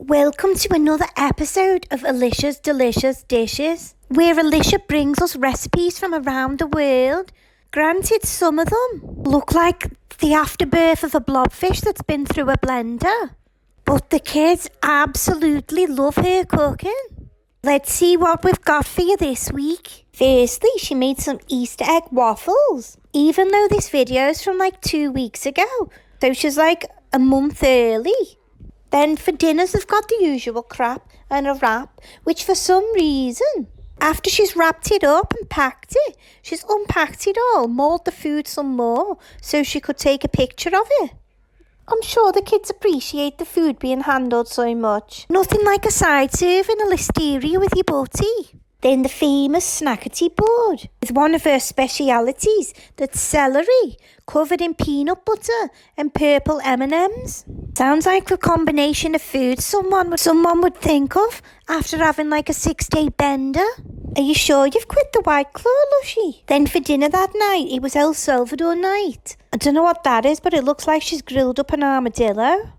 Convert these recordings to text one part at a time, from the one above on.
Welcome to another episode of Alicia's Delicious Dishes, where Alicia brings us recipes from around the world. Granted, some of them look like the afterbirth of a blobfish that's been through a blender, but the kids absolutely love her cooking. Let's see what we've got for you this week. Firstly, she made some Easter egg waffles, even though this video is from like 2 weeks ago, so she's like a month early. Then for dinners, they've got the usual crap and a wrap, which for some reason, after she's wrapped it up and packed it, she's unpacked it all, mould the food some more, so she could take a picture of it. I'm sure the kids appreciate the food being handled so much. Nothing like a side serve in a listeria with your butty. Then the famous snackety board with one of her specialities, that's celery, covered in peanut butter and purple M&Ms. Sounds like the combination of food someone would think of after having like a 6-day bender. Are you sure you've quit the White Claw, Lushy? Then for dinner that night, it was El Salvador night. I don't know what that is, but it looks like she's grilled up an armadillo.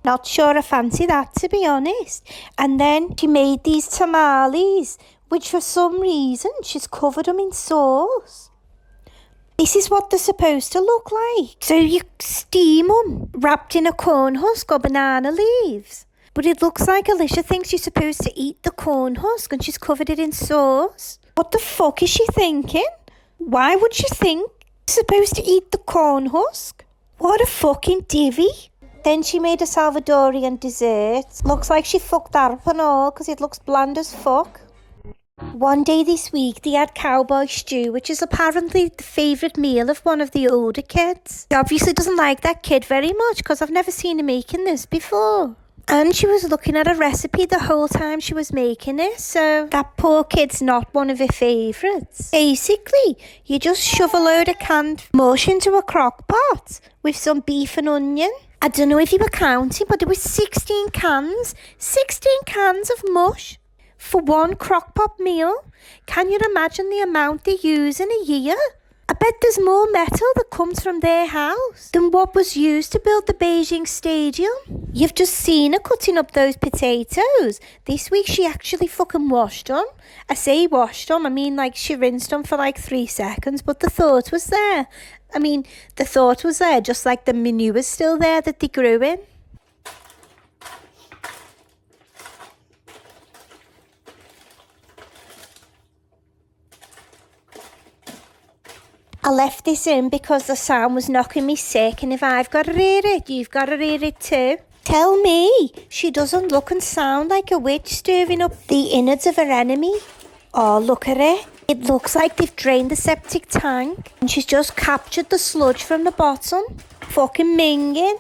Not sure I fancy that, to be honest. And then she made these tamales, which for some reason she's covered them in sauce. This is what they're supposed to look like. So you steam them, wrapped in a corn husk or banana leaves. But it looks like Alicia thinks you're supposed to eat the corn husk and she's covered it in sauce. What the fuck is she thinking? Why would she think you're supposed to eat the corn husk? What a fucking divvy. Then she made a Salvadorian dessert. Looks like she fucked that up and all because it looks bland as fuck. One day this week, they had cowboy stew, which is apparently the favourite meal of one of the older kids. She obviously doesn't like that kid very much because I've never seen her making this before. And she was looking at a recipe the whole time she was making it, so that poor kid's not one of her favourites. Basically, you just shove a load of canned mush into a crock pot with some beef and onion. I don't know if you were counting, but there was 16 cans of mush for one crock-pot meal. Can you imagine the amount they use in a year? I bet there's more metal that comes from their house than what was used to build the Beijing Stadium. You've just seen her cutting up those potatoes. This week she actually fucking washed them. I say washed them, I mean like she rinsed them for like 3 seconds, but the thought was there. The thought was there, just like the manure's still there that they grew in. I left this in because the sound was knocking me sick, and if I've got to hear it, you've got to hear it too. Tell me, she doesn't look and sound like a witch stirring up the innards of her enemy. Oh, look at it. It looks like they've drained the septic tank and she's just captured the sludge from the bottom. Fucking minging.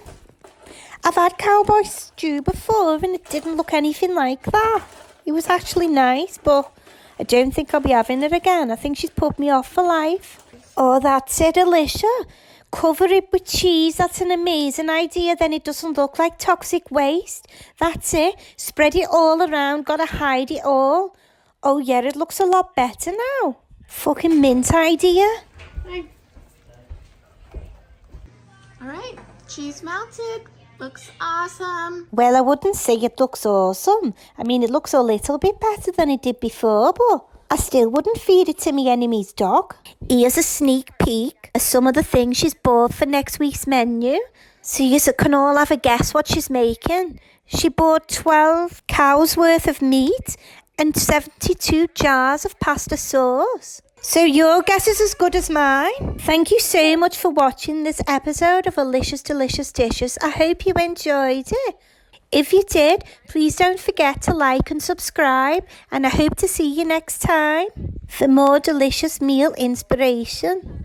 I've had cowboy stew before and it didn't look anything like that. It was actually nice, but I don't think I'll be having it again. I think she's put me off for life. Oh, that's it, Alicia. Cover it with cheese. That's an amazing idea. Then it doesn't look like toxic waste. That's it. Spread it all around. Gotta hide it all. Oh, yeah, it looks a lot better now. Fucking mint idea. All right, cheese melted. Looks awesome. Well, I wouldn't say it looks awesome. It looks a little bit better than it did before, but I still wouldn't feed it to me enemy's dog. Here's a sneak peek of some of the things she's bought for next week's menu. So you can all have a guess what she's making. She bought 12 cows worth of meat and 72 jars of pasta sauce. So your guess is as good as mine. Thank you so much for watching this episode of Alicia's Delicious Dishes. I hope you enjoyed it. If you did, please don't forget to like and subscribe, and I hope to see you next time for more delicious meal inspiration.